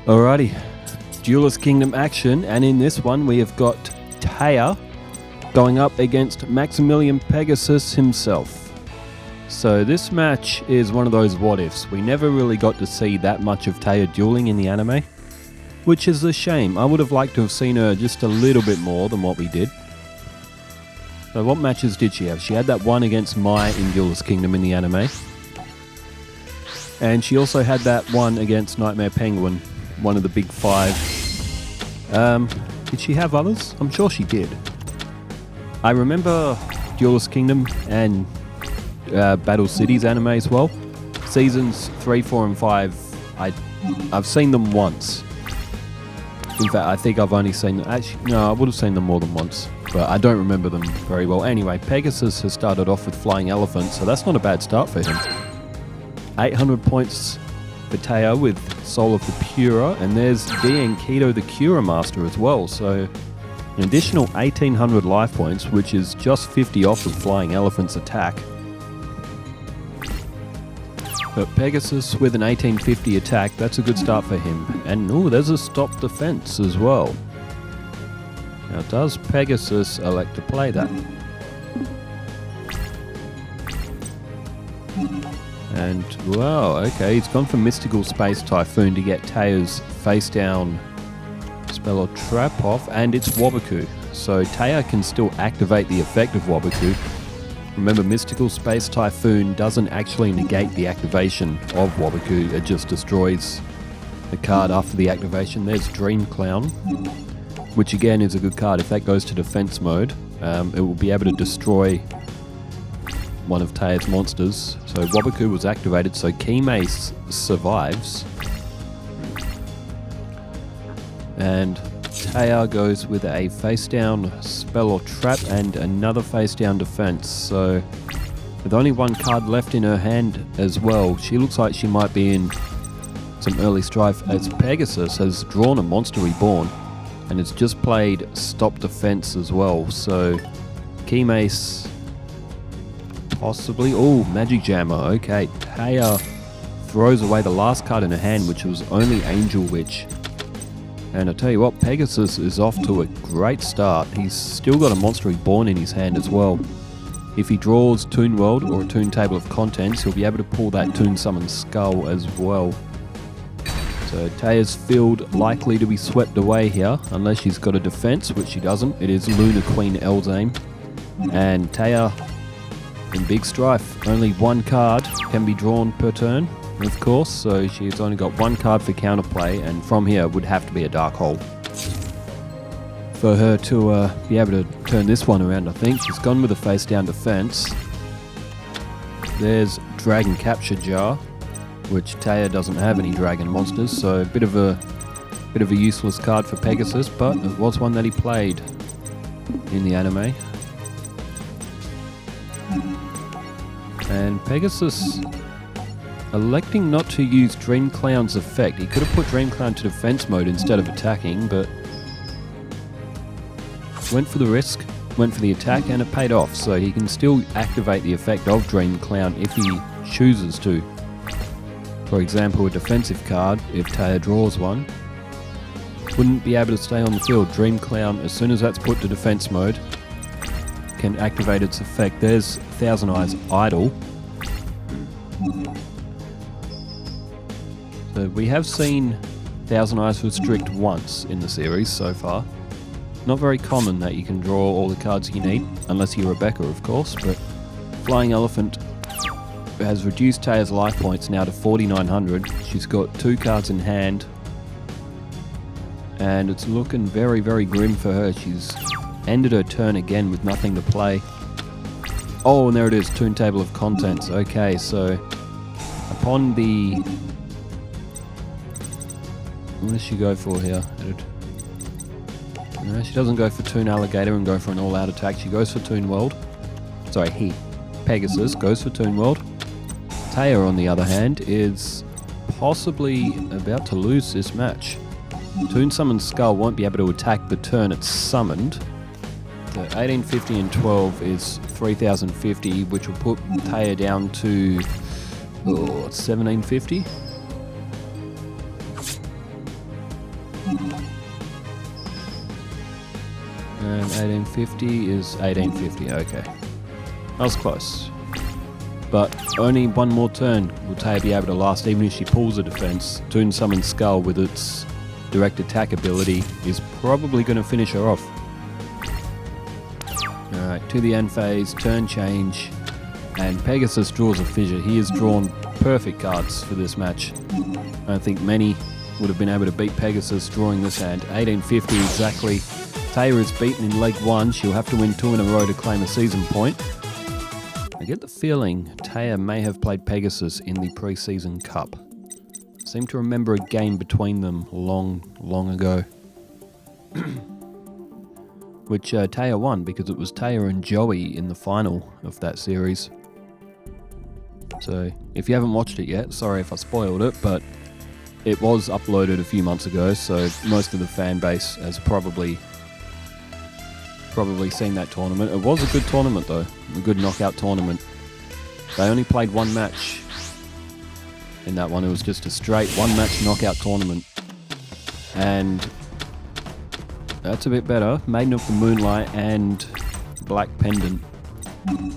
Alrighty, Duelist Kingdom action, and in this one we have got Taya going up against Maximilian Pegasus himself. So this match is one of those what-ifs. We never really got to see that much of Taya dueling in the anime, which is a shame. I would have liked to have seen her just a little bit more than what we did. So what matches did she have? She had that one against Mai in Duelist Kingdom in the anime. And she also had that one against Nightmare Penguin, one of the big five. Did she have others? I'm sure she did. I remember Duelist Kingdom and Battle Cities anime as well. Seasons 3, 4 and 5, I've seen them once. In fact, I think I've only seen them, actually, no, I would have seen them more than once, but I don't remember them very well. Anyway, Pegasus has started off with Flying Elephant, so that's not a bad start for him. 800 points for Taya with Soul of the Pura, and there's D and Keto the Cura Master as well, so an additional 1800 life points, which is just 50 off of Flying Elephant's attack. But Pegasus with an 1850 attack, that's a good start for him. And ooh, there's a stop defense as well. Now does Pegasus elect to play that? And wow, okay, he's gone for Mystical Space Typhoon to get Taya's face down spell or trap off, and it's Waboku. So Taya can still activate the effect of Waboku. Remember, Mystical Space Typhoon doesn't actually negate the activation of Waboku, it just destroys the card after the activation. There's Dream Clown, which again is a good card. If that goes to defense mode, it will be able to destroy one of Taya's monsters. So Waboku was activated, so Kime survives. And Taya goes with a face down spell or trap and another face down defense. So with only one card left in her hand as well, she looks like she might be in some early strife, as Pegasus has drawn a Monster Reborn and it's just played stop defense as well. So Kime possibly, oh, Magic Jammer, okay. Taya throws away the last card in her hand, which was only Angel Witch. And I tell you what, Pegasus is off to a great start. He's still got a Monster Reborn in his hand as well. If he draws Toon World or a Toon Table of Contents, he'll be able to pull that Toon Summon Skull as well. So Taya's field likely to be swept away here, unless she's got a defense, which she doesn't. It is Lunar Queen Elzame. And Taya in big strife. Only one card can be drawn per turn, of course, so she's only got one card for counterplay, and from here would have to be a Dark Hole for her to be able to turn this one around. I think she's gone with a face down defense. There's Dragon Capture Jar, which Taya doesn't have any dragon monsters, so a bit of a useless card for Pegasus, but it was one that he played in the anime. And Pegasus electing not to use Dream Clown's effect. He could have put Dream Clown to defense mode instead of attacking, but went for the risk, went for the attack, and it paid off. So he can still activate the effect of Dream Clown if he chooses to. For example, a defensive card, if Taya draws one, wouldn't be able to stay on the field. Dream Clown, as soon as that's put to defense mode, can activate its effect. There's Thousand Eyes Idol. So we have seen Thousand Eyes restrict once in the series so far. Not very common that you can draw all the cards you need, unless you're Rebecca, of course, but Flying Elephant has reduced Taya's life points now to 4,900. She's got 2 cards in hand, and it's looking very, very grim for her. She's ended her turn again with nothing to play. Oh, and there it is, Toon Table of Contents. Okay, so upon the... What does she go for here? No, she doesn't go for Toon Alligator and go for an all-out attack. She goes for Toon World. Sorry, Pegasus goes for Toon World. Taya, on the other hand, is possibly about to lose this match. Toon Summon Skull won't be able to attack the turn it's summoned. So 1850 and 12 is 3050, which will put Taya down to 1750. And 1850 is 1850, okay. That was close. But only one more turn will Taya be able to last, even if she pulls a defense. Toon Summon Skull with its direct attack ability is probably going to finish her off. Alright, to the end phase, turn change, and Pegasus draws a fissure. He has drawn perfect cards for this match. I don't think many would have been able to beat Pegasus drawing this hand. 1850 exactly. Taya is beaten in leg 1. She'll have to win 2 in a row to claim a season point. I get the feeling Taya may have played Pegasus in the pre-season cup. I seem to remember a game between them long ago. Which Taya won because it was Taya and Joey in the final of that series. So if you haven't watched it yet, sorry if I spoiled it, but it was uploaded a few months ago, so most of the fan base has probably seen that tournament. It was a good tournament though, a good knockout tournament. They only played one match in that one. It was just a straight one-match knockout tournament. And that's a bit better. Maiden of the Moonlight and Black Pendant.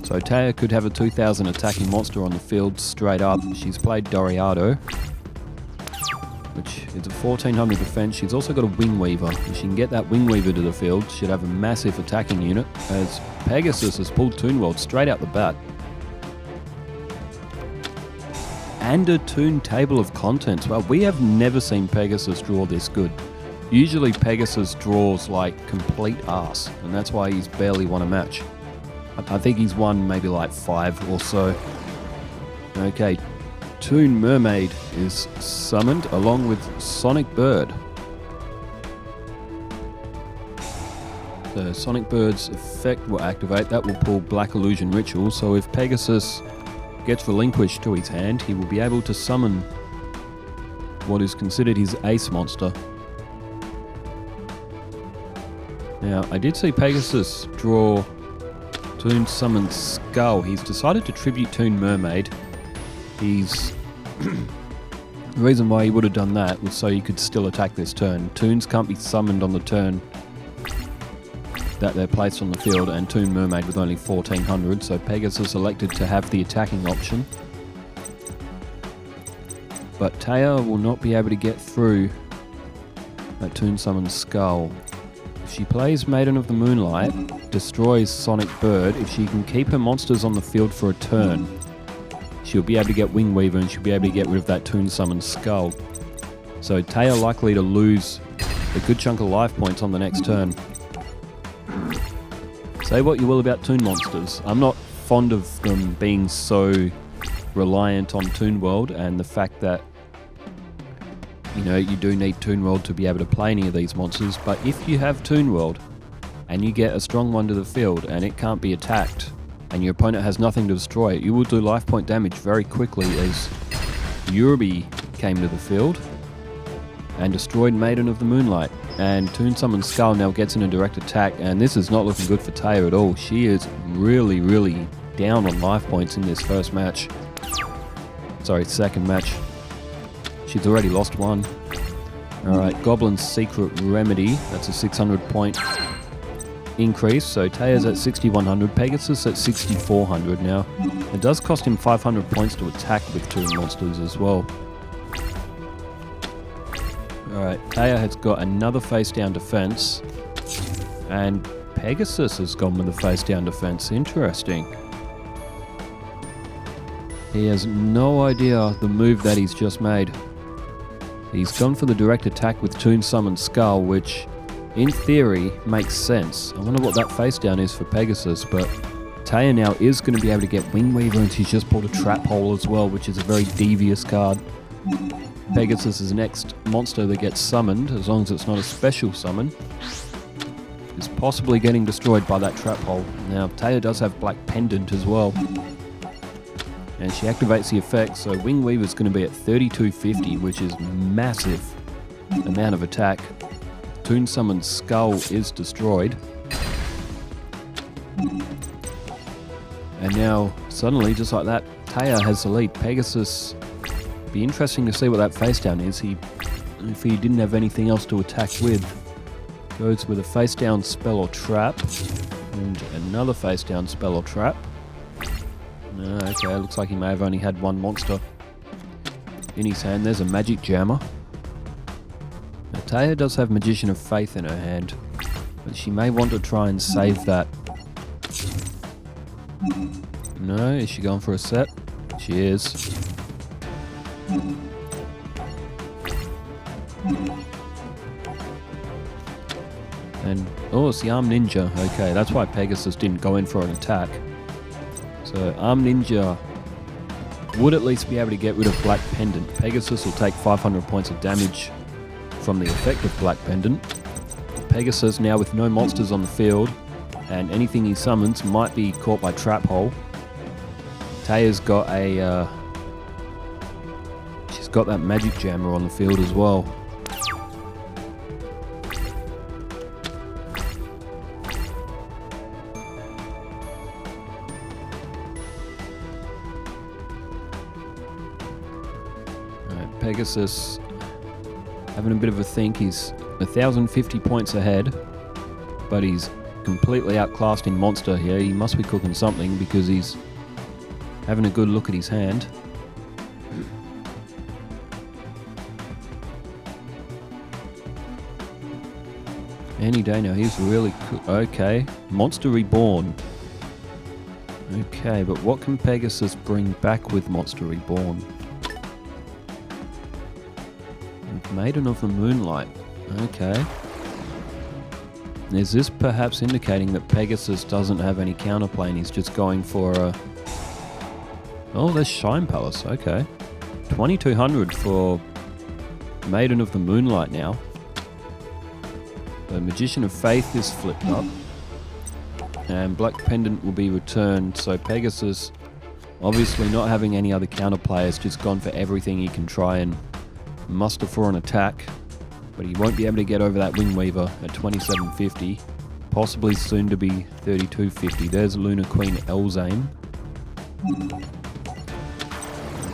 So Taya could have a 2000 attacking monster on the field straight up. She's played Doriado, which is a 1400 defense. She's also got a Wing Weaver. If she can get that Wing Weaver to the field, she'd have a massive attacking unit, as Pegasus has pulled Toon World straight out the bat. And a Toon Table of Contents. Well, we have never seen Pegasus draw this good. Usually Pegasus draws like complete arse, and that's why he's barely won a match. I think he's won maybe like 5 or so. Okay, Toon Mermaid is summoned along with Sonic Bird. The Sonic Bird's effect will activate. That will pull Black Illusion Ritual, so if Pegasus gets relinquished to his hand, he will be able to summon what is considered his ace monster. Now, I did see Pegasus draw Toon Summon Skull. He's decided to tribute Toon Mermaid. The reason why he would have done that was so he could still attack this turn. Toons can't be summoned on the turn that they're placed on the field, and Toon Mermaid with only 1400, so Pegasus elected to have the attacking option. But Taya will not be able to get through that Toon Summon Skull. If she plays Maiden of the Moonlight, destroys Sonic Bird, if she can keep her monsters on the field for a turn, she'll be able to get Wing Weaver and she'll be able to get rid of that Toon Summon Skull. So Taya likely to lose a good chunk of life points on the next turn. Say what you will about Toon monsters. I'm not fond of them being so reliant on Toon World, and the fact that, you know, you do need Toon World to be able to play any of these monsters, but if you have Toon World and you get a strong one to the field and it can't be attacked and your opponent has nothing to destroy it, you will do life point damage very quickly, as Yurubi came to the field and destroyed Maiden of the Moonlight. And Toon Summon Skull now gets in a direct attack, and this is not looking good for Taya at all. She is really down on life points in this second match. She's already lost one. Alright, Goblin's Secret Remedy. That's a 600 point increase. So Taya's at 6100, Pegasus at 6400 now. It does cost him 500 points to attack with Toon monsters as well. Alright, Taya has got another face down defense. And Pegasus has gone with the face down defense. Interesting. He has no idea the move that he's just made. He's gone for the direct attack with Toon Summon Skull, which in theory makes sense. I wonder what that face down is for Pegasus, but Taya now is going to be able to get Wing Weaver, and she's just pulled a Trap Hole as well, which is a very devious card. Pegasus' next monster that gets summoned, as long as it's not a special summon, is possibly getting destroyed by that Trap Hole. Now, Taya does have Black Pendant as well, and she activates the effect, so Wing Weaver's going to be at 3250, which is massive amount of attack. Toon Summon Skull is destroyed. And now, suddenly, just like that, Taya has the lead. Pegasus, be interesting to see what that face down is. He if he didn't have anything else to attack with. Goes with a face down spell or trap. And another face down spell or trap. Okay, looks like he may have only had one monster in his hand. There's a magic jammer. Now, Taya does have Magician of Faith in her hand, but she may want to try and save that. No, is she going for a set? She is. And, oh, it's the Arm Ninja. Okay, that's why Pegasus didn't go in for an attack. So, Arm Ninja would at least be able to get rid of Black Pendant. Pegasus will take 500 points of damage from the effect of Black Pendant. Pegasus, now with no monsters on the field, and anything he summons might be caught by Trap Hole. Taya's got a... she's got that Magic Jammer on the field as well. Pegasus having a bit of a think. He's 1,050 points ahead, but he's completely outclassed in monster here. He must be cooking something because he's having a good look at his hand. Any day now, he's really okay. Monster Reborn. Okay, but what can Pegasus bring back with Monster Reborn? Maiden of the Moonlight. Okay. Is this perhaps indicating that Pegasus doesn't have any counterplay and he's just going for a... Oh, there's Shine Palace. Okay. 2,200 for Maiden of the Moonlight now. The Magician of Faith is flipped up. And Black Pendant will be returned, so Pegasus, obviously not having any other counterplay, has just gone for everything he can try and muster for an attack, but he won't be able to get over that Wing Weaver at 2750, possibly soon to be 3250. There's Luna Queen Elzame.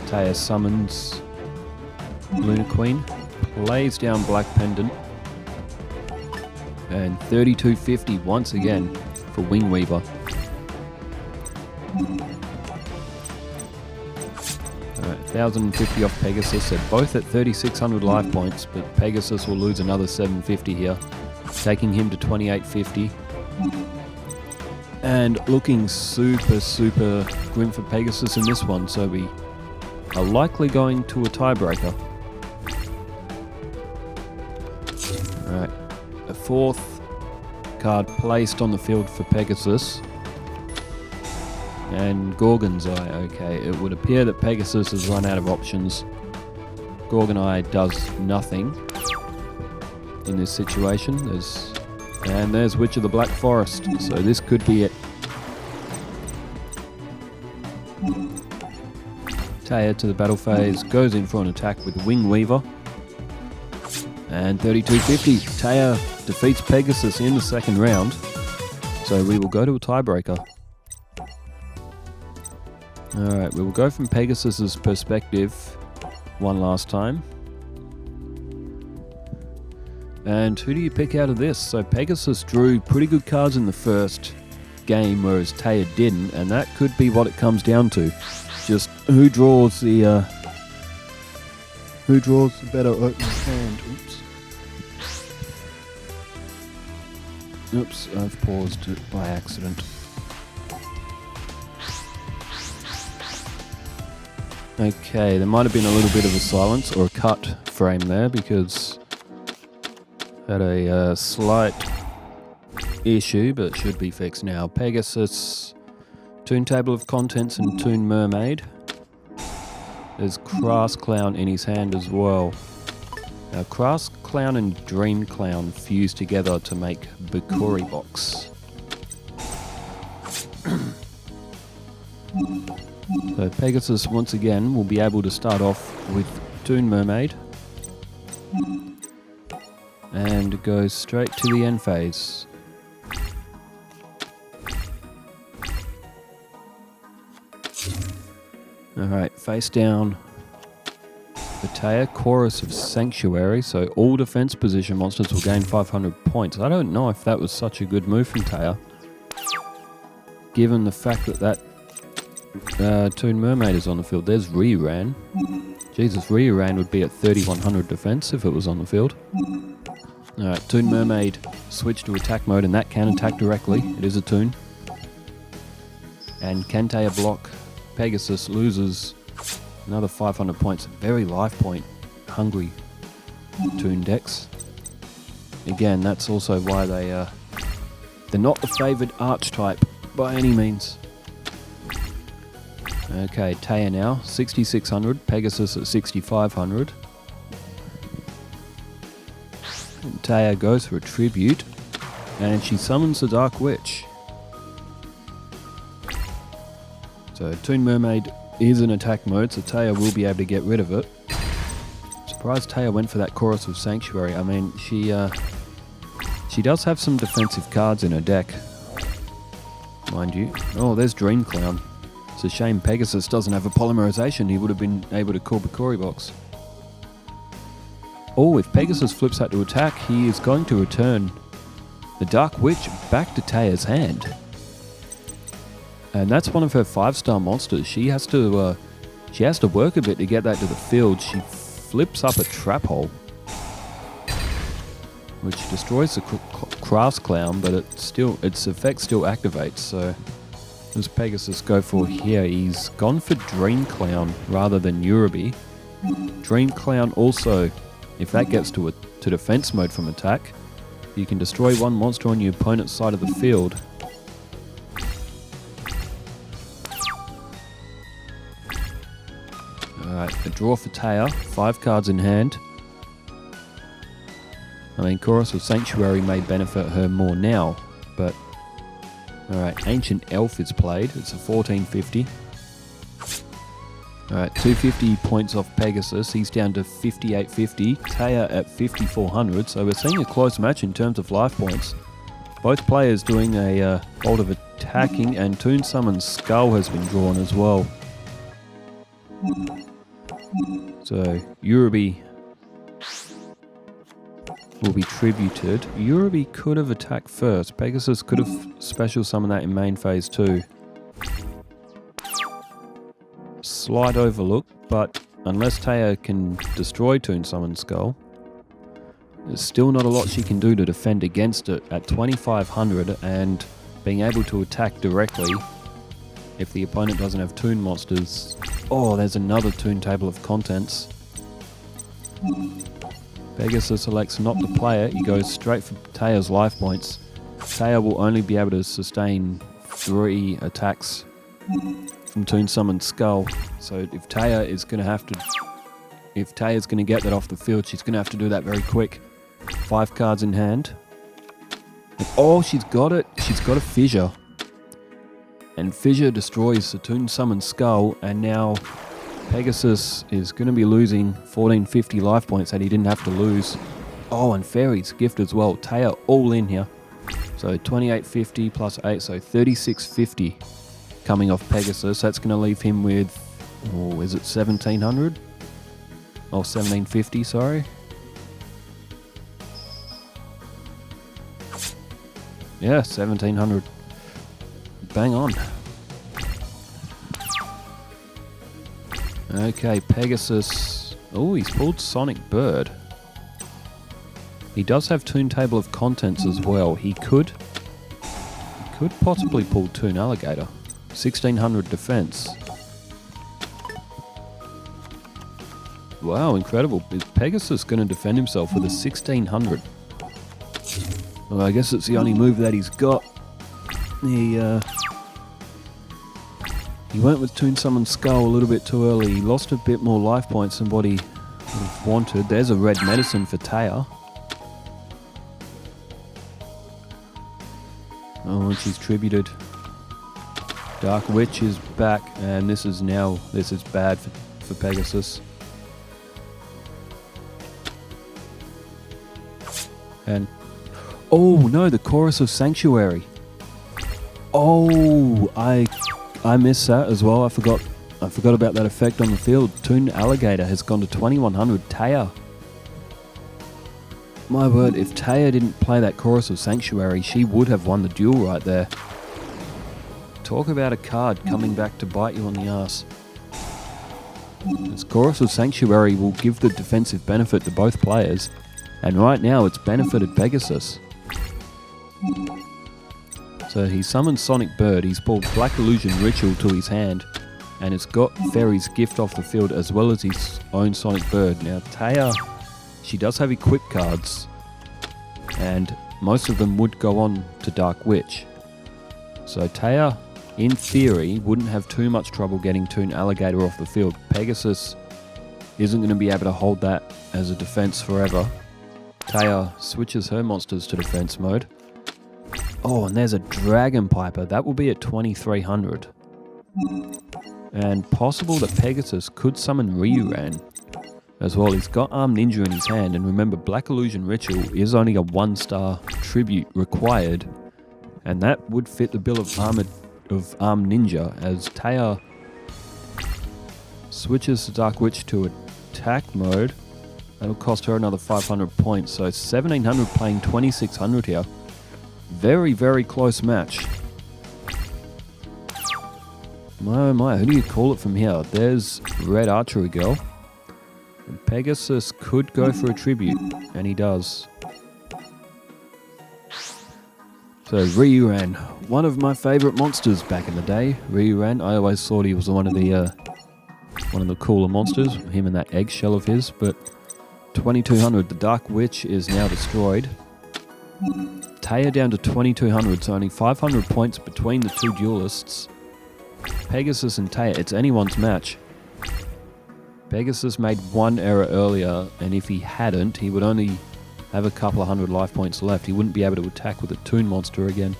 Taya summons Luna Queen, plays down Black Pendant, and 3250 once again for Wing Weaver. 1,050 off Pegasus. They're both at 3,600 life points, but Pegasus will lose another 750 here, taking him to 2,850. And looking super grim for Pegasus in this one, so we are likely going to a tiebreaker. Alright, a fourth card placed on the field for Pegasus. And Gorgon's Eye. Okay, it would appear that Pegasus has run out of options. Gorgon Eye does nothing in this situation. There's Witch of the Black Forest, so this could be it. Taya to the battle phase, goes in for an attack with Wing Weaver. And 3250. Taya defeats Pegasus in the second round, so we will go to a tiebreaker. Alright, we will go from Pegasus's perspective one last time. And who do you pick out of this? So Pegasus drew pretty good cards in the first game, whereas Taya didn't, and that could be what it comes down to. Just who draws the better opening hand. Oops, I've paused it by accident. Okay, there might have been a little bit of a silence or a cut frame there because had a slight issue, but should be fixed now. Pegasus, Toon Table of Contents and Toon Mermaid. There's Crass Clown in his hand as well. Now Crass Clown and Dream Clown fuse together to make Bikuri Box. So Pegasus once again will be able to start off with Toon Mermaid and go straight to the end phase. Alright, face down Taya, Chorus of Sanctuary, so all defense position monsters will gain 500 points. I don't know if that was such a good move from Taya, given the fact that Toon Mermaid is on the field. There's Re-Ran. Jesus, Re-Ran would be at 3100 defense if it was on the field. Alright, Toon Mermaid switch to attack mode, and that can attack directly. It is a Toon. And can Taya block? Pegasus loses another 500 points. Very life point hungry Toon decks. Again, that's also why they're not the favoured archetype by any means. Okay, Taya now, 6600, Pegasus at 6500. And Taya goes for a tribute, and she summons the Dark Witch. So Toon Mermaid is in attack mode, so Taya will be able to get rid of it. Surprised Taya went for that Chorus of Sanctuary. I mean, she does have some defensive cards in her deck, mind you. Oh, there's Dream Clown. It's a shame Pegasus doesn't have a polymerization. He would have been able to call Bakori Box. Oh, if Pegasus flips that to attack, he is going to return the Dark Witch back to Taya's hand. And that's one of her 5-star monsters. She has to work a bit to get that to the field. She flips up a Trap Hole, which destroys the Crafts Clown, but its effect still activates. So, what does Pegasus go for here? He's gone for Dream Clown rather than Yurubi. Dream Clown also, if that gets to defense mode from attack, you can destroy one monster on your opponent's side of the field. Alright, a draw for Taya, 5 cards in hand. I mean, Chorus of Sanctuary may benefit her more now, but... Alright, Ancient Elf is played, it's a 1450. Alright, 250 points off Pegasus, he's down to 5850. Taya at 5400, so we're seeing a close match in terms of life points. Both players doing a bolt of attacking, and Toon Summon's Skull has been drawn as well. So, Yurubi will be tributed. Yurubi could have attacked first. Pegasus could have special summoned that in main phase too. Slight overlook, but unless Taya can destroy Toon Summon's Skull, there's still not a lot she can do to defend against it at 2500, and being able to attack directly if the opponent doesn't have Toon monsters. Oh, there's another Toon table of contents. Pegasus elects not to play it. He goes straight for Taya's life points. Taya will only be able to sustain 3 attacks from Toon Summoned Skull. So if Taya is going to get that off the field, she's going to have to do that very quick. 5 cards in hand. Oh, she's got it. She's got a Fissure. And Fissure destroys the Toon Summoned Skull, and now Pegasus is going to be losing 1450 life points that he didn't have to lose. Oh, and Fairy's Gift as well. Taya all in here. So 2850 plus 8, so 3650 coming off Pegasus. That's going to leave him with, oh, is it 1700? Oh, 1750, sorry. Yeah, 1700. Bang on. Okay, Pegasus. Oh, he's pulled Sonic Bird. He does have Toon Table of Contents as well. He could possibly pull Toon Alligator. 1600 defense. Wow, incredible. Is Pegasus going to defend himself with a 1600? Well, I guess it's the only move that he's got. He went with Toon Summoned Skull a little bit too early. He lost a bit more life points than what he wanted. There's a red medicine for Taya. Oh, and she's tributed. Dark Witch is back, and this is bad for Pegasus. And oh no, the Chorus of Sanctuary. Oh, I missed that as well. I forgot I forgot about that effect on the field. Toon Alligator has gone to 2100. Taya. My word, if Taya didn't play that Chorus of Sanctuary, she would have won the duel right there. Talk about a card coming back to bite you on the ass. This Chorus of Sanctuary will give the defensive benefit to both players, and right now it's benefited Pegasus. So he summons Sonic Bird, he's pulled Black Illusion Ritual to his hand, and it's got Fairy's Gift off the field as well as his own Sonic Bird. Now Taya, she does have equip cards, and most of them would go on to Dark Witch. So Taya, in theory, wouldn't have too much trouble getting Toon Alligator off the field. Pegasus isn't going to be able to hold that as a defense forever. Taya switches her monsters to defense mode. Oh, and there's a Dragon Piper. That will be at 2300. And possible that Pegasus could summon Ryuran as well. He's got Arm Ninja in his hand, and remember, Black Illusion Ritual is only a 1-star tribute required, and that would fit the bill of Arm Ninja, as Taya switches to Dark Witch to attack mode. That'll cost her another 500 points, so 1700 playing 2600 here. Very, very close match. My oh my, who do you call it from here? There's Red Archery Girl. And Pegasus could go for a tribute, and he does. So Ryuran, one of my favourite monsters back in the day. Ryuran, I always thought he was one of the cooler monsters, him and that eggshell of his, but 2200, the Dark Witch is now destroyed. Taya down to 2200, so only 500 points between the two duelists. Pegasus and Taya, it's anyone's match. Pegasus made one error earlier, and if he hadn't, he would only have a couple of hundred life points left. He wouldn't be able to attack with a Toon monster again.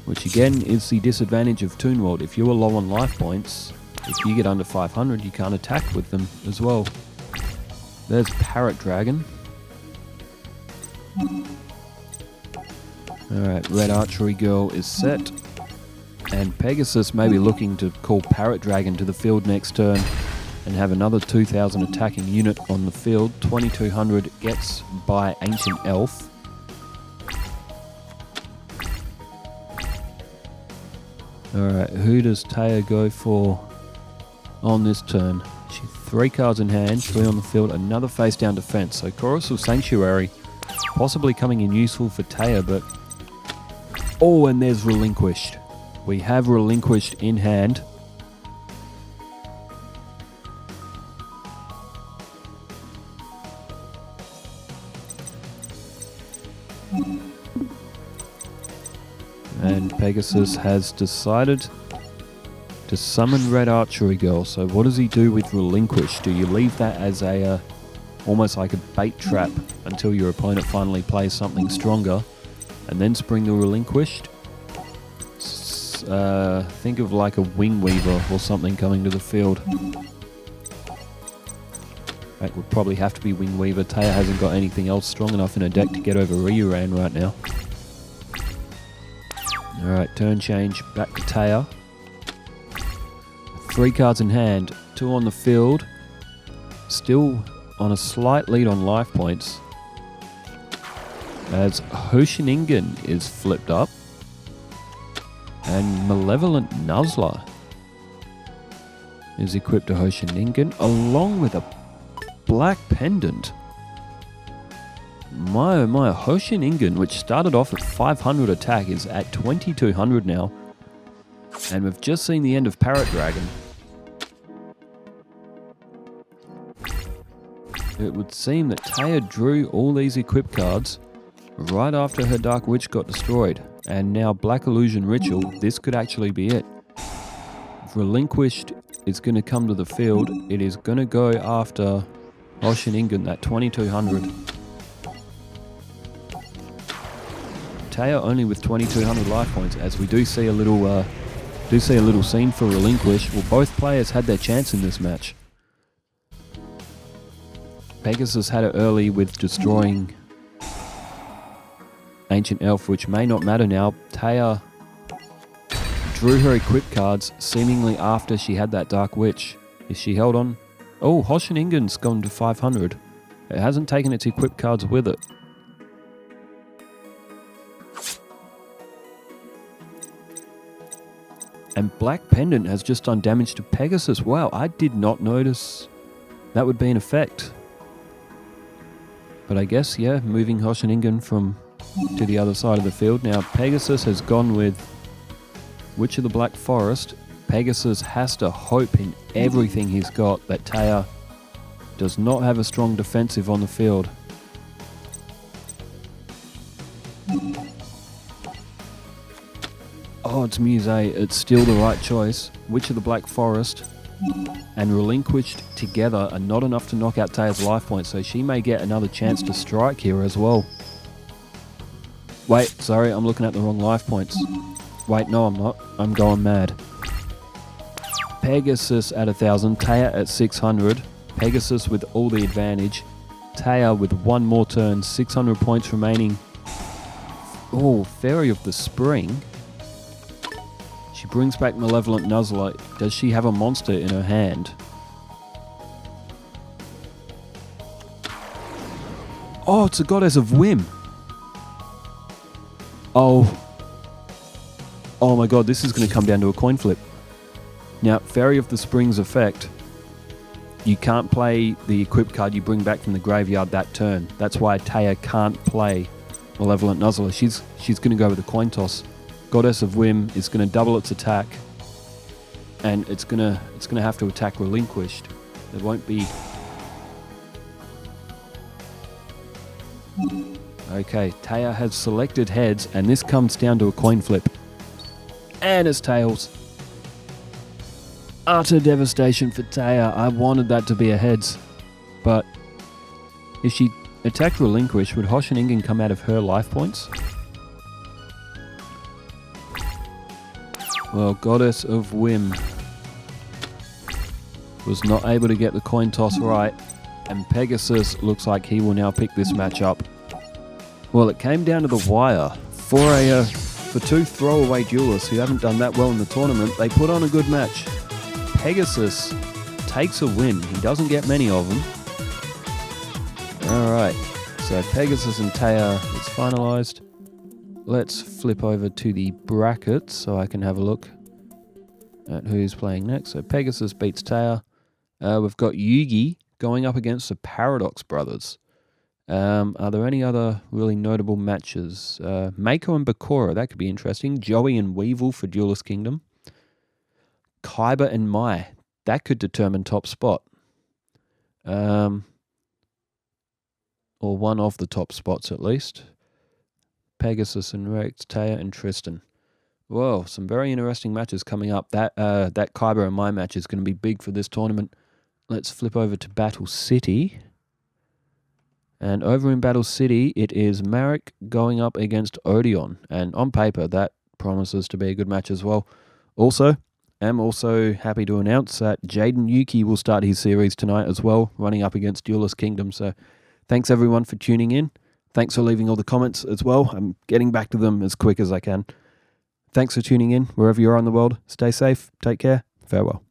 Which again is the disadvantage of Toon World. If you are low on life points, if you get under 500, you can't attack with them as well. There's Parrot Dragon. Alright, Red Archery Girl is set. And Pegasus may be looking to call Parrot Dragon to the field next turn and have another 2000 attacking unit on the field. 2200 gets by Ancient Elf. Alright, who does Taya go for on this turn? She 3 cards in hand, 3 on the field, another face down defense. So Chorus of Sanctuary possibly coming in useful for Taya, but... Oh, and there's Relinquished. We have Relinquished in hand. And Pegasus has decided to summon Red Archery Girl. So what does he do with Relinquish? Do you leave that as a almost like a bait trap until your opponent finally plays something stronger and then spring the Relinquished? Think of like a Wing Weaver or something coming to the field. That would probably have to be Wing Weaver. Taya hasn't got anything else strong enough in her deck to get over Ryuran right now. Alright, turn change, back to Taya. 3 cards in hand, 2 on the field. Still on a slight lead on life points, as Hoshiningen is flipped up. And Malevolent Nuzzler is equipped to Hoshiningen, along with a Black Pendant. My oh my, Hoshiningen, which started off at 500 attack, is at 2200 now. And we've just seen the end of Parrot Dragon. It would seem that Taya drew all these equip cards right after her Dark Witch got destroyed. And now Black Illusion Ritual, this could actually be it. If Relinquished is going to come to the field, it is going to go after Hoshiningen at 2200. Taya only with 2200 life points, as we do see a little scene for Relinquish. Well, both players had their chance in this match. Pegasus had it early with destroying Ancient Elf, which may not matter now. Taya drew her equip cards seemingly after she had that Dark Witch. Is she held on? Oh, Hoshiningen's gone to 500. It hasn't taken its equip cards with it. And Black Pendant has just done damage to Pegasus. Wow, I did not notice that would be an effect. But I guess, yeah, moving Hoshiningen from to the other side of the field. Now, Pegasus has gone with Witch of the Black Forest. Pegasus has to hope in everything he's got that Taya does not have a strong defensive on the field. Oh, it's Muse. It's still the right choice. Witch of the Black Forest and Relinquished together are not enough to knock out Taya's life points, so she may get another chance to strike here as well. Wait, sorry, I'm looking at the wrong life points. Wait, no, I'm not. I'm going mad. Pegasus at 1,000, Taya at 600. Pegasus with all the advantage. Taya with one more turn, 600 points remaining. Oh, Fairy of the Spring. She brings back Malevolent Nuzzler. Does she have a monster in her hand? Oh, it's a Goddess of Whim. Oh my god, this is going to come down to a coin flip. Now, Fairy of the Spring's effect, you can't play the equip card you bring back from the graveyard that turn. That's why Taya can't play Malevolent Nuzzler. She's going to go with a coin toss. Goddess of Whim is going to double its attack, and it's going to have to attack Relinquished. There won't be... Okay, Taya has selected heads, and this comes down to a coin flip. And it's tails. Utter devastation for Taya. I wanted that to be a heads, but if she attacked Relinquish, would Hoshiningen come out of her life points? Well, Goddess of Whim was not able to get the coin toss right, and Pegasus looks like he will now pick this match up. Well, it came down to the wire. For two throwaway duelists who haven't done that well in the tournament, they put on a good match. Pegasus takes a win. He doesn't get many of them. Alright, so Pegasus and Taya is finalised. Let's flip over to the brackets so I can have a look at who's playing next. So Pegasus beats Taya. We've got Yugi going up against the Paradox Brothers. Are there any other really notable matches? Mako and Bakura, that could be interesting. Joey and Weevil for Duelist Kingdom. Kaiba and Mai, that could determine top spot. Or one of the top spots at least. Pegasus and Rex, Taya and Tristan. Whoa, some very interesting matches coming up. That Kaiba and Mai match is going to be big for this tournament. Let's flip over to Battle City. And over in Battle City, it is Marek going up against Odeon. And on paper, that promises to be a good match as well. I'm also happy to announce that Jaden Yuki will start his series tonight as well, running up against Duelist Kingdom. So thanks everyone for tuning in. Thanks for leaving all the comments as well. I'm getting back to them as quick as I can. Thanks for tuning in wherever you are in the world. Stay safe. Take care. Farewell.